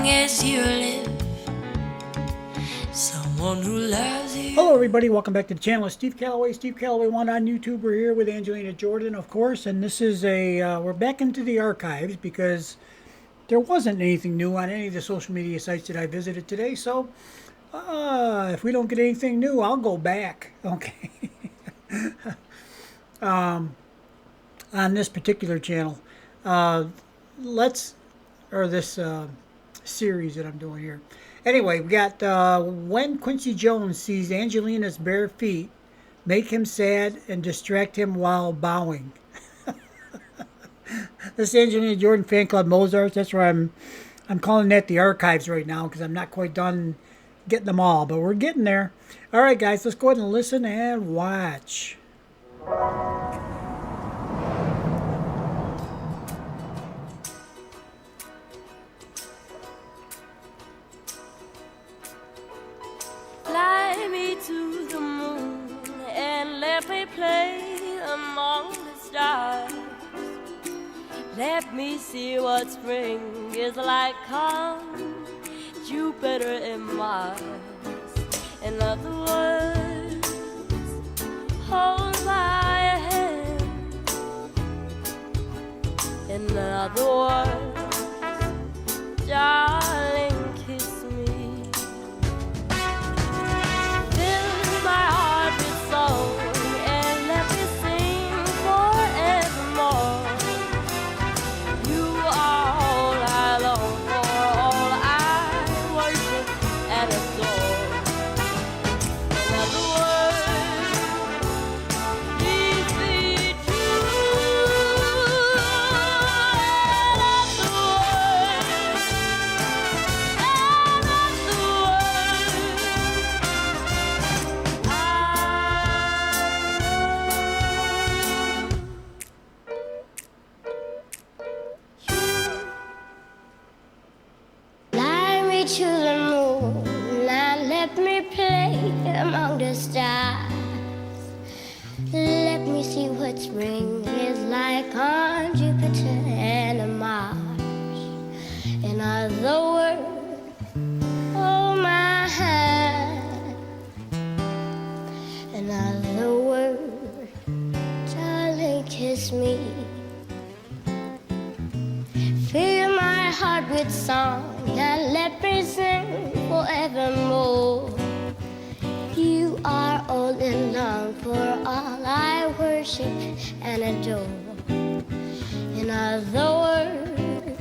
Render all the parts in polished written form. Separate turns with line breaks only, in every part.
long as you live. Someone who loves you.
Hello everybody, welcome back to the channel. It's Steve Callaway, Steve Callaway 1 on YouTube. We're here with Angelina Jordan, of course, and this is we're back into the archives because there wasn't anything new on any of the social media sites that I visited today, so if we don't get anything new, I'll go back, okay, on this particular channel. This series that I'm doing here. Anyway, we got when Quincy Jones sees Angelina's bare feet, make him sad and distract him while bowing. This Angelina Jordan Fan Club Mozarts. That's where I'm calling that the archives right now because I'm not quite done getting them all, but we're getting there. All right, guys, let's go ahead and listen and watch.
Fly me to the moon and let me play among the stars. Let me see what spring is like on Jupiter and Mars. In other words, hold my hand. In other words, darling, kiss me. Fill my heart with song and let me sing forevermore. You are all I long for, all I worship and adore. In other words, please be true. Fly me to the moon and let me play among the stars. Let me see what spring is like on Jupiter and Mars. In other words, hold my hand. In other words, darling, kiss me. Fill my heart with song and let me sing forevermore. You are all in love for all I worship and adore. In other words,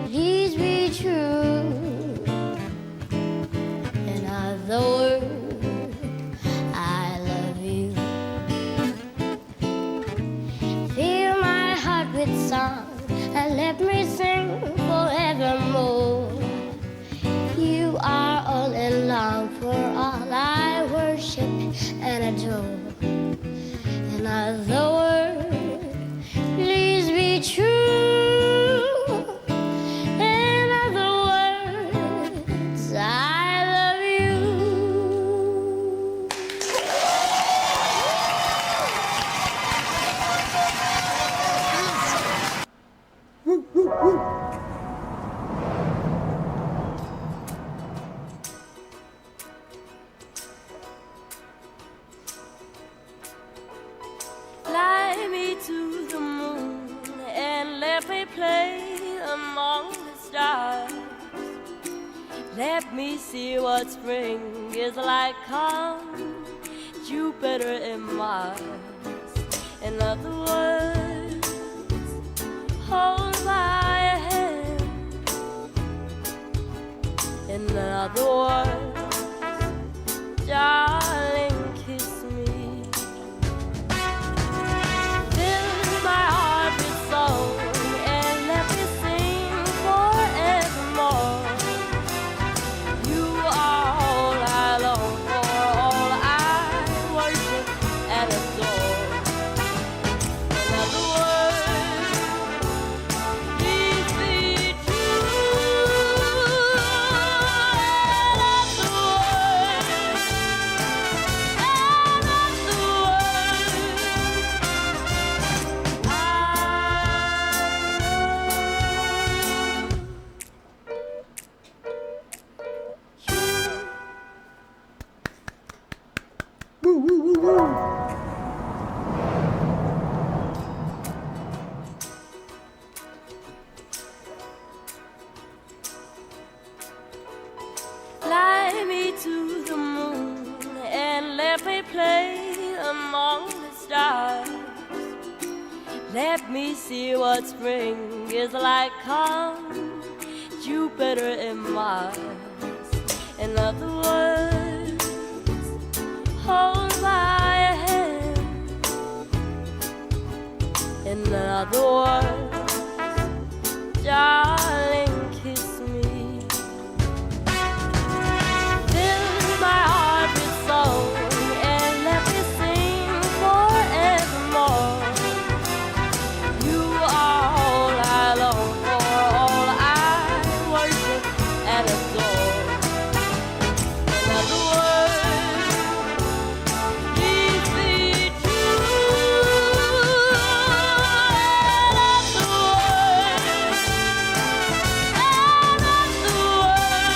please be true. In other words, I love you. Fill my heart with song and let me sing forevermore. You are all in love for all I worship and adore. In other words, please be true. In other words, I love you.
Woo, woo, woo.
Fly me to the moon and let me play among the stars. Let me see what spring is like on Jupiter and Mars. In other words, hold my hand. In other words, darling, kiss me. Fill my heart with song and let me sing forevermore. You are all I long for, all I worship and adore. In other words, please be true. In other Let me see what spring is like on Jupiter and Mars. In other words, hold my hand. In other words, darling, kiss me. Fill my heart with song and let me sing forevermore. You are all I long for, all I worship and adore. In other words, please be true. That's the word. That's the word.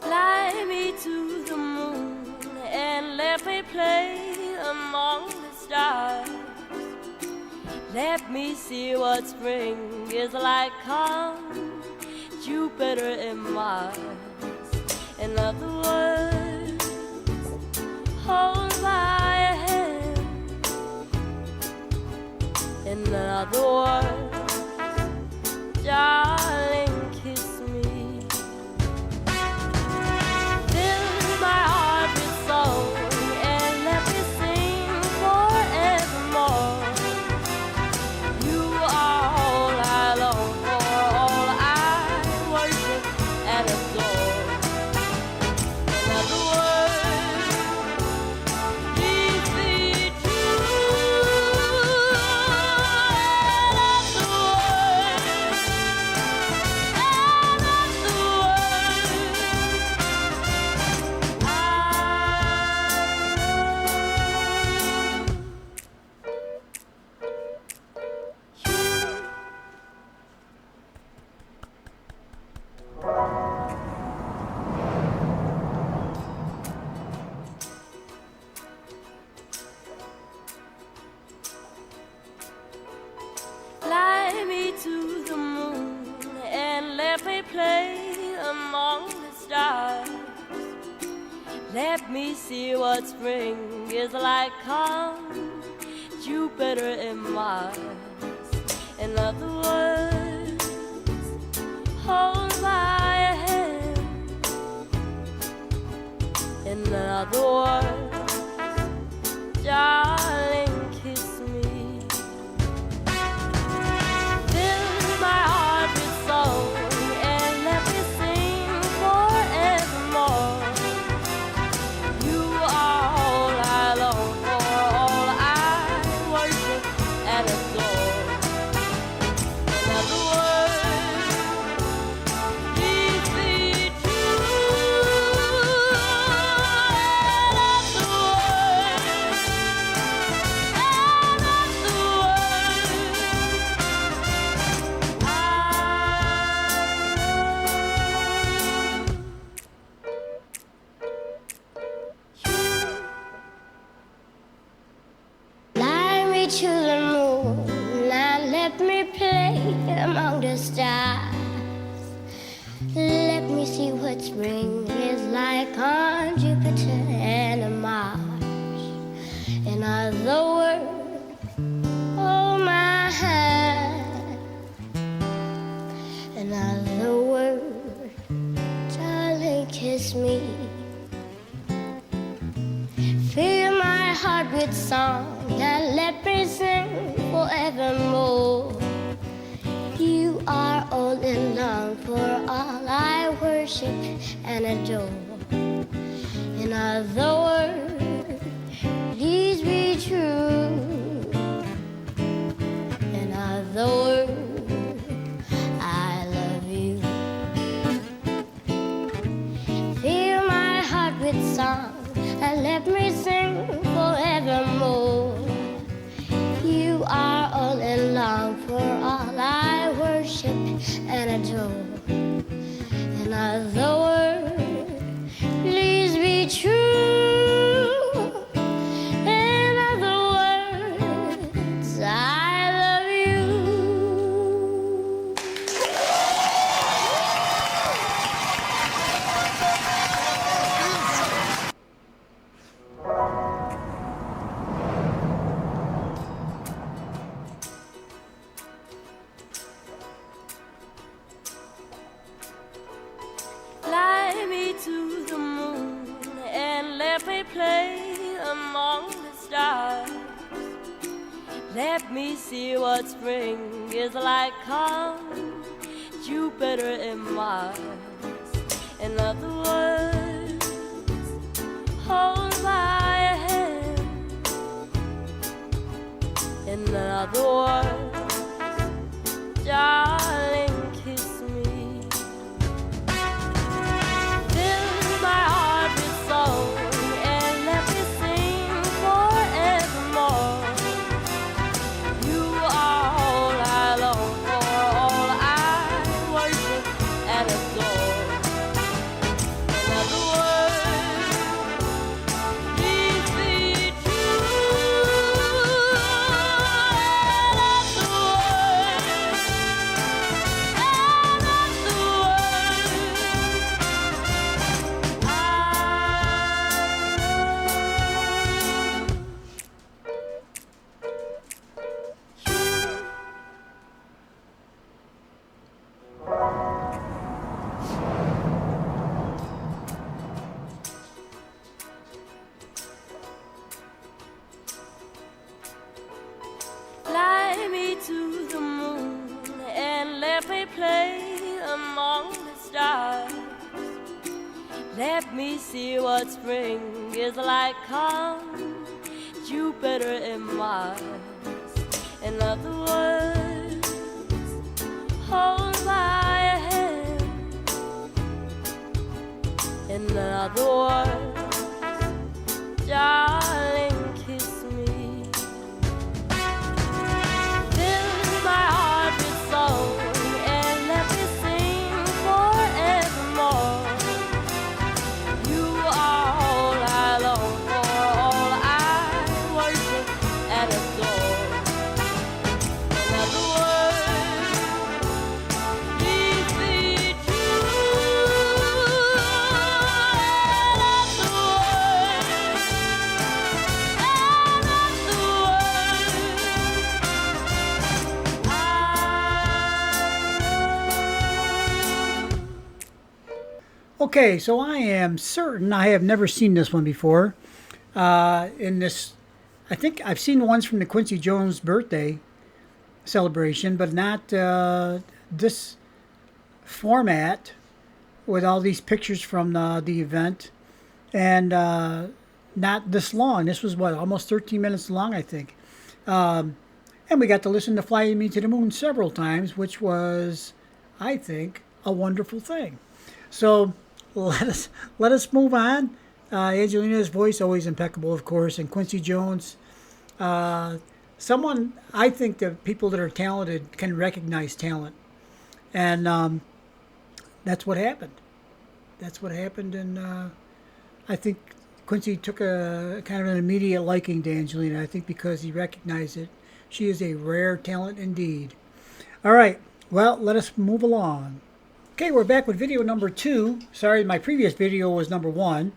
Fly me to the moon and let me play among the stars. Let me see what spring is like on Jupiter and Mars. In other words, hold my hand. In other words, darling, kiss me. Fill my heart with song and let me sing forevermore. You are all I long for, all I worship and adore. In other words, please be true. That's the word. That's the Fly me to the moon and let me play among the stars. Let me see what spring is like on Jupiter and Mars. In other words, hold my hand. In other words, darling, kiss me. Fill my heart with song and let me sing forevermore. You are all I long for, all I worship and adore. In other words, please be true. That's the word. That's the Fly me to the moon and let me play among the stars. Let me see what spring is like on Jupiter and Mars. In other words, hold my hand. In other words, darling, kiss me. Fill my heart with song and let me sing forevermore. You are all in love for all I worship and adore. In other words, please be true. In other words, I love you. Fill my heart with song and let me sing forevermore. You are all in love for all I worship and adore. In other words, to the moon and let me play among the stars. Let me see what spring is like on Jupiter and Mars. In other words, hold my hand. In other words, darling, kiss me. Fill my heart with song and let me sing forevermore. You are all I long for, all I worship and adore. In other words, please be true. Fly me to the moon and let me play among the stars. Let me see what spring is like on Jupiter and Mars. In other words, hold my hand. In other words, darling, kiss me. Fill my heart with song and let me sing forevermore. You are all I long for, all I worship and adore. In other words, please be true. And the words,
Okay, so I am certain I have never seen this one before. In this, I think I've seen the ones from the Quincy Jones birthday celebration, but not this format with all these pictures from the event, and not this long. This was what, almost 13 minutes long, I think. And we got to listen to "Fly Me to the Moon" several times, which was, I think, a wonderful thing. So let us move on. Angelina's voice always impeccable, of course, and Quincy Jones, someone I think that people that are talented can recognize talent, and that's what happened. That's what happened, and I think Quincy took a kind of an immediate liking to Angelina. I think because he recognized it. She is a rare talent indeed. All right, well, let us move along. Okay, we're back with video number 2. Sorry, my previous video was number 1.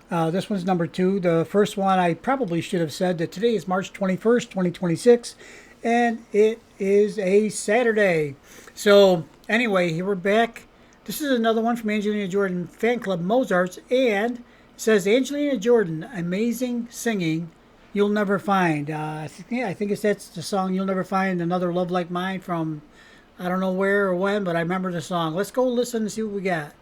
This one's number 2. The first one, I probably should have said that today is March 21st, 2026, and it is a Saturday. So, anyway, here we're back. This is another one from Angelina Jordan Fan Club Mozarts, and it says, Angelina Jordan, amazing singing you'll never find. I think that's the song You'll Never Find Another Love Like Mine from I don't know where or when, but I remember the song. Let's go listen and see what we got.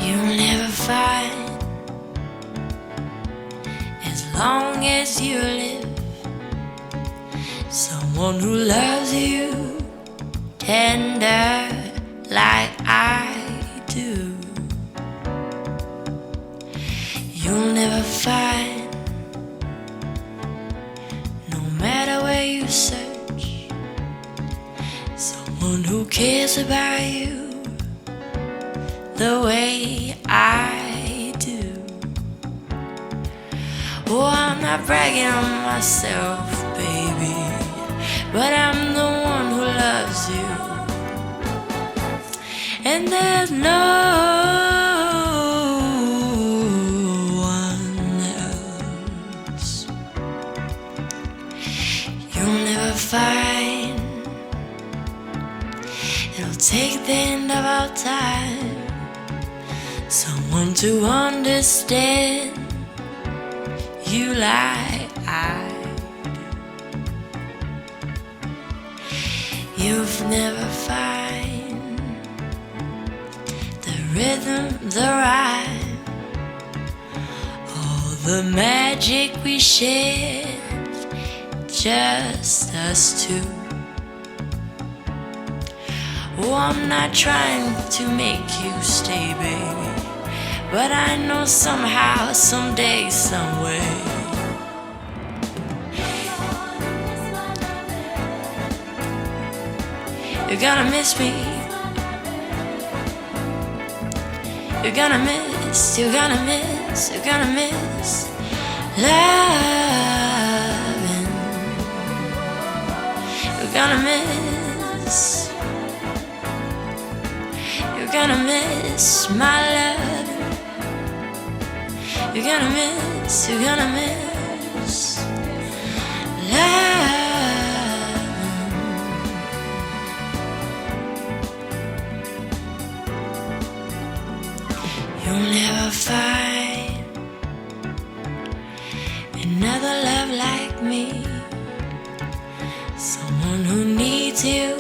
You'll never find, as long as you live, someone who loves you tender like I do. You'll never find, no matter where you search, someone who cares about you the way I do. Oh, I'm not bragging on myself, baby, but I'm the one who loves you. And there's no
the end of our time, someone to understand you like I do. You've never find the rhythm, the rhyme, all the magic we shared, just us two. Oh, I'm not trying to make you stay, baby, but I know somehow, someday, someway, you're gonna miss me. You're gonna miss, you're gonna miss, you're gonna miss loving. You're gonna miss, you're gonna miss my love. You're gonna miss, you're gonna miss love. You'll never find another love like me, someone who needs you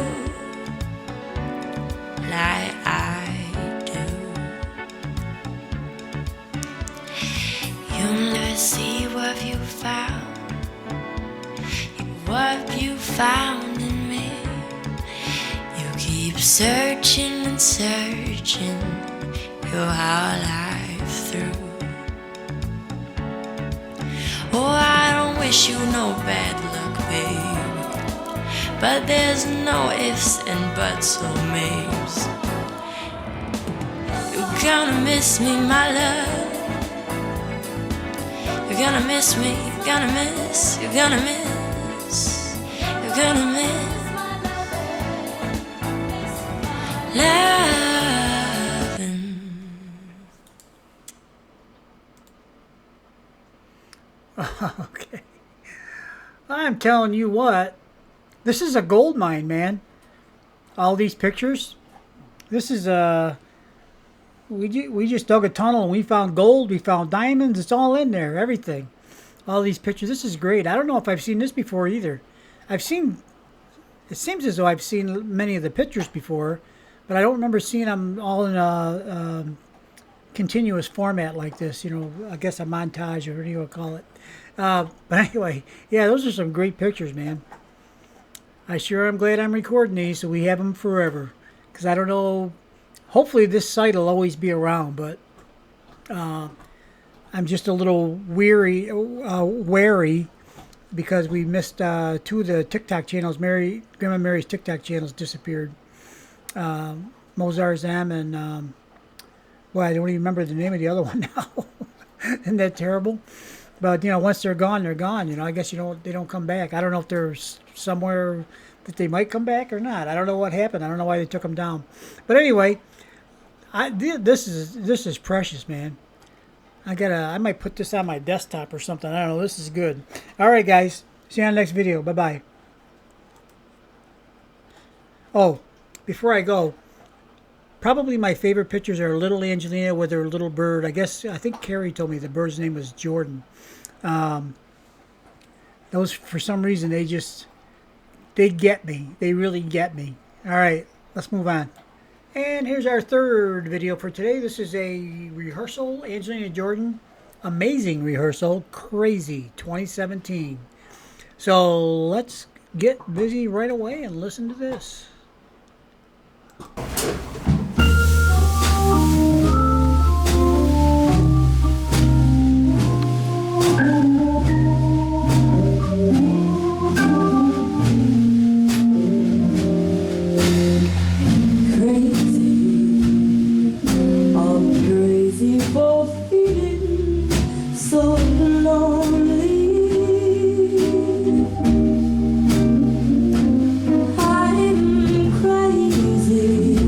like I do. You'll never see what you found, what you found in me. You keep searching and searching your whole life through. Oh, I don't wish you no bad luck, babe, but there's no ifs and buts or maybes. You're gonna miss me, my love. You're gonna miss me, you're gonna miss, you're gonna miss, you're gonna miss loving.
Okay. I'm telling you what, this is a gold mine, man. All these pictures. This is we just dug a tunnel and we found gold, we found diamonds. It's all in there, everything. All these pictures. This is great. I don't know if I've seen this before either. It seems as though I've seen many of the pictures before, but I don't remember seeing them all in a continuous format like this. You know, I guess a montage, or what do you want to call it? But anyway, yeah, those are some great pictures, man. I sure am glad I'm recording these so we have them forever. Because I don't know, hopefully this site will always be around, but I'm just a little wary because we missed 2 of the TikTok channels. Grandma Mary's TikTok channels disappeared. Mozart's M and, well, I don't even remember the name of the other one now. Isn't that terrible? But, you know, once they're gone, they're gone. You know, I guess they don't come back. I don't know if there's somewhere that they might come back or not. I don't know what happened. I don't know why they took them down. But anyway, this is precious, man. I might put this on my desktop or something. I don't know. This is good. All right, guys. See you on the next video. Bye-bye. Oh, before I go, probably my favorite pictures are little Angelina with her little bird. I think Carrie told me the bird's name was Jordan. Those, for some reason, they get me. They really get me. All right, let's move on. And here's our third video for today. This is a rehearsal, Angelina Jordan. Amazing rehearsal. Crazy 2017. So let's get busy right away and listen to this.
I'm crazy.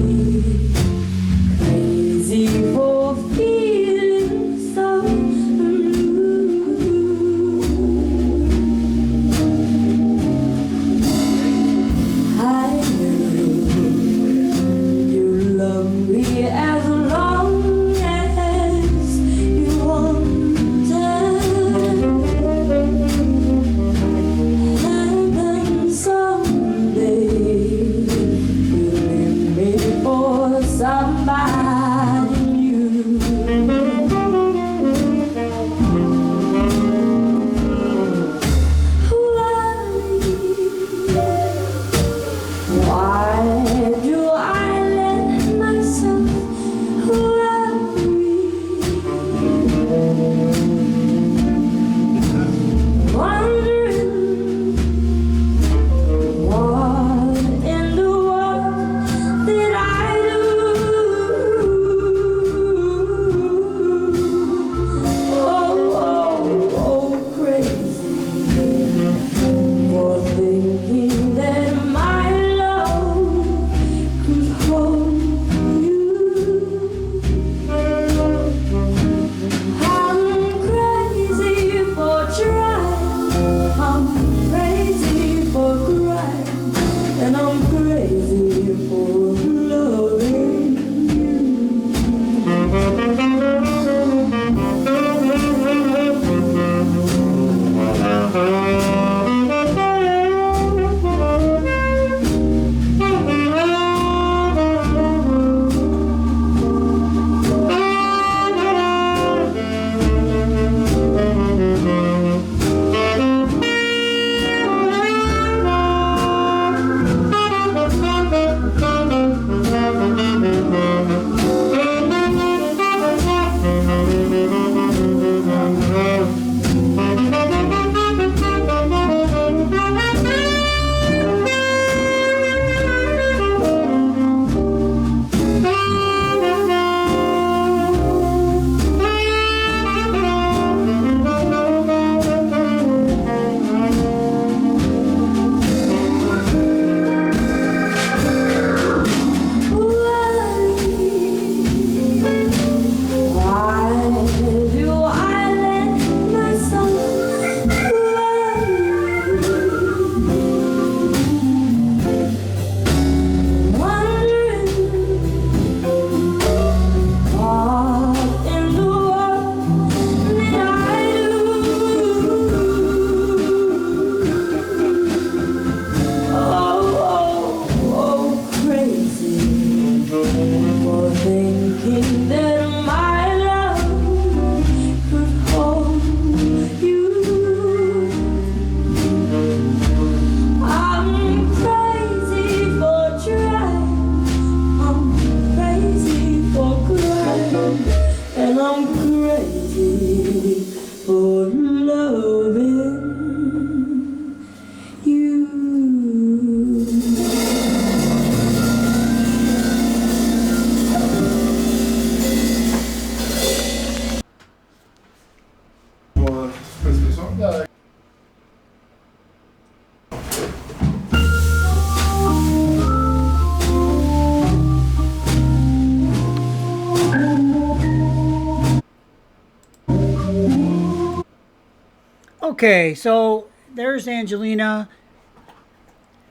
Okay, so there's Angelina.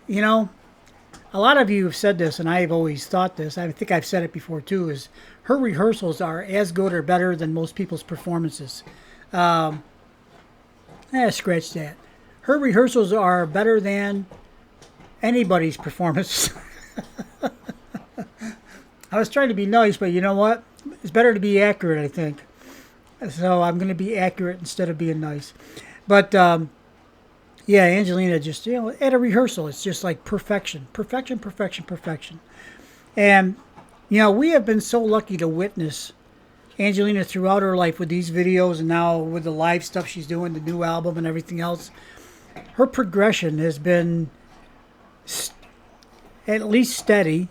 You know, a lot of you have said this, and I've always thought this. I think I've said it before too. Is her rehearsals are as good or better than most people's performances. Scratch that. Her rehearsals are better than anybody's performance. I was trying to be nice, but you know what? It's better to be accurate, I think. So I'm going to be accurate instead of being nice. But yeah, Angelina just, at a rehearsal, it's just like perfection, perfection, perfection, perfection. And, we have been so lucky to witness Angelina throughout her life with these videos and now with the live stuff she's doing, the new album and everything else. Her progression has been at least steady,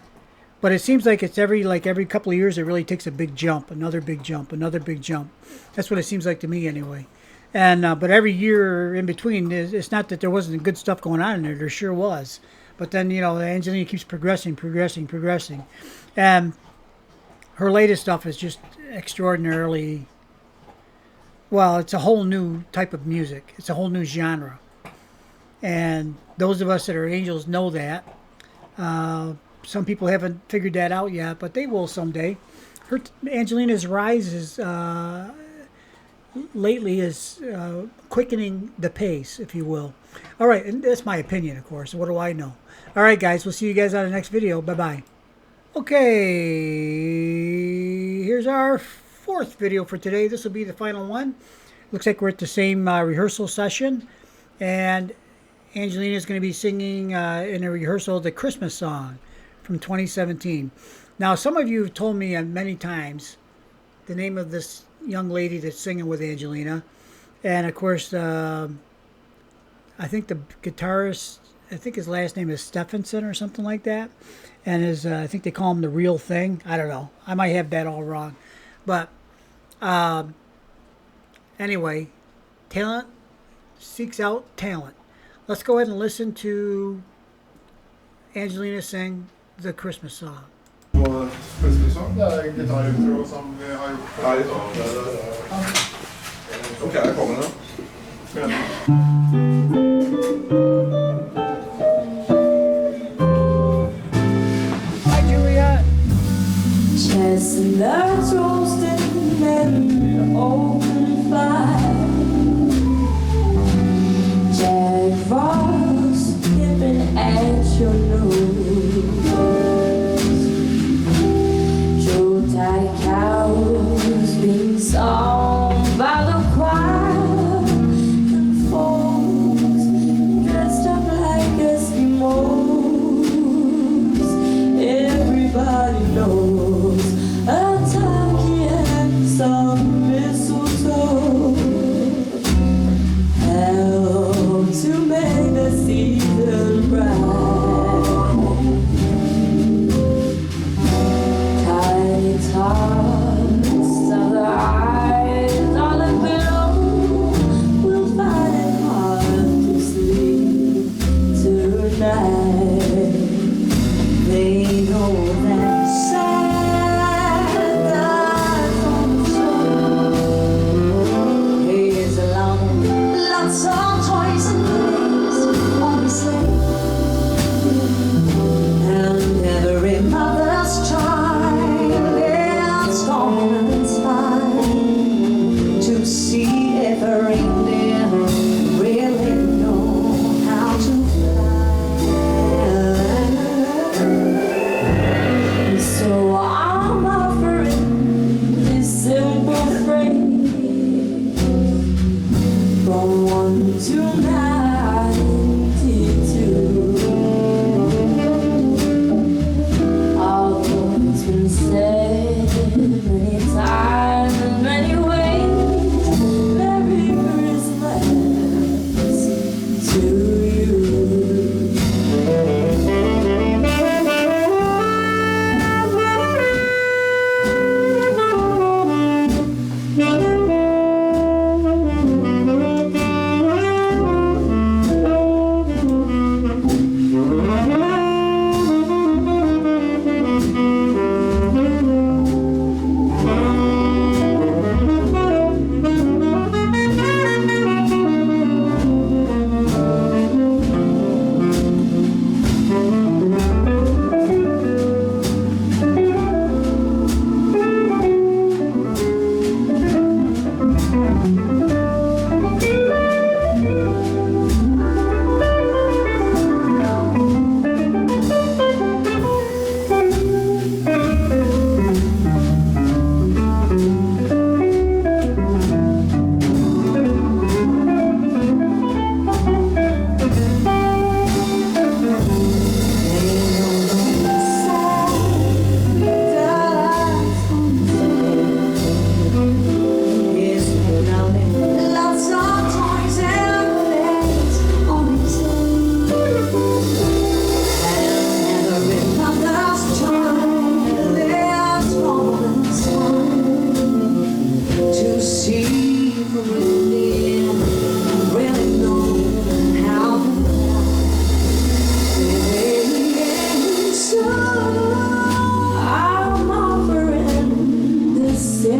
but it seems like it's every couple of years it really takes a big jump, another big jump, another big jump. That's what it seems like to me anyway. And but every year in between, it's not that there wasn't good stuff going on in there. There sure was. But then, Angelina keeps progressing, progressing, progressing. And her latest stuff is just extraordinarily, well, it's a whole new type of music. It's a whole new genre. And those of us that are angels know that. Some people haven't figured that out yet, but they will someday. Angelina's rise is lately is quickening the pace, if you will. All right, and that's my opinion, of course. What do I know? All right, guys, we'll see you guys on the next video. Bye-bye. Okay, here's our fourth video for today. This will be the final one. Looks like we're at the same rehearsal session, and Angelina is going to be singing in a rehearsal the Christmas song from 2017. Now, some of you have told me many times the name of this young lady that's singing with Angelina, and of course, I think the guitarist, I think his last name is Stephenson or something like that, and I think they call him the Real Thing. I don't know. I might have that all wrong, but anyway, talent seeks out talent. Let's go ahead and listen to Angelina sing the Christmas song.
Christmas song? Det är gitarrintro som vi har gjort. Ja, just det. Okej, här kommer den.
Hi, Julia.
Chestnuts roasting and open fire. Jack Frost nipping at your nose. Yuletide cows being sung by the choir, and folks dressed up like Eskimos. Everybody knows a turkey and some mistletoe.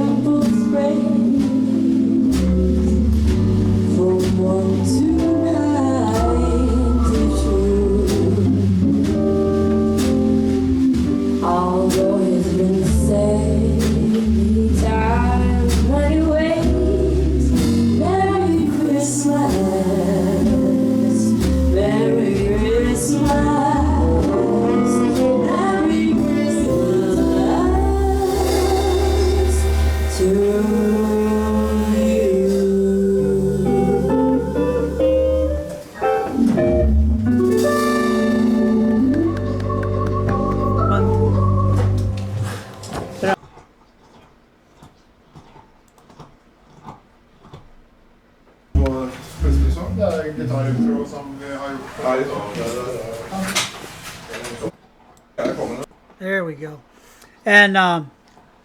trembles rain from one to 92. Although it's been said many times, many ways, Merry Christmas, Merry Christmas.
Det är gitarrintro som vi har gjort.
There we go. And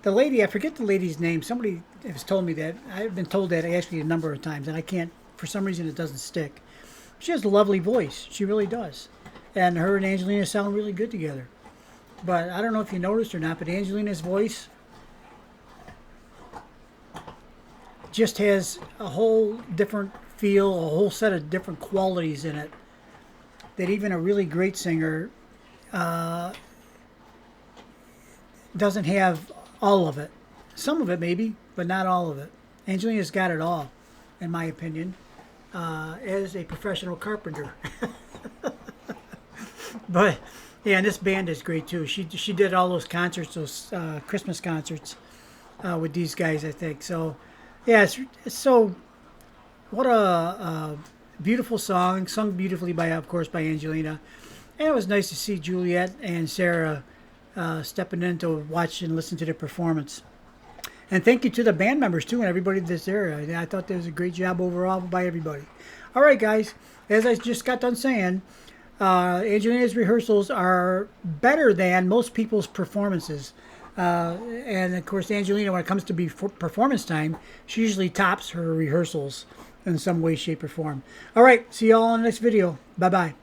the lady, I forget the lady's name. Somebody has told me that. I've been told that actually a number of times, and I can't, for some reason, it doesn't stick. She has a lovely voice. She really does. And her and Angelina sound really good together. But I don't know if you noticed or not, but Angelina's voice just has a whole different feel, a whole set of different qualities in it that even a really great singer doesn't have all of it. Some of it maybe, but not all of it. Angelina's got it all, in my opinion, as a professional carpenter. But yeah, and this band is great too. She did all those concerts, those Christmas concerts with these guys, I think. So yeah, it's so, what a beautiful song, sung beautifully by, of course, by Angelina. And it was nice to see Juliet and Sarah stepping in to watch and listen to the performance. And thank you to the band members too and everybody that's there. I thought there was a great job overall by everybody. All right, guys, as I just got done saying, Angelina's rehearsals are better than most people's performances. And of course, Angelina, when it comes to performance time, she usually tops her rehearsals in some way, shape, or form. All right, see you all in the next video. Bye-bye.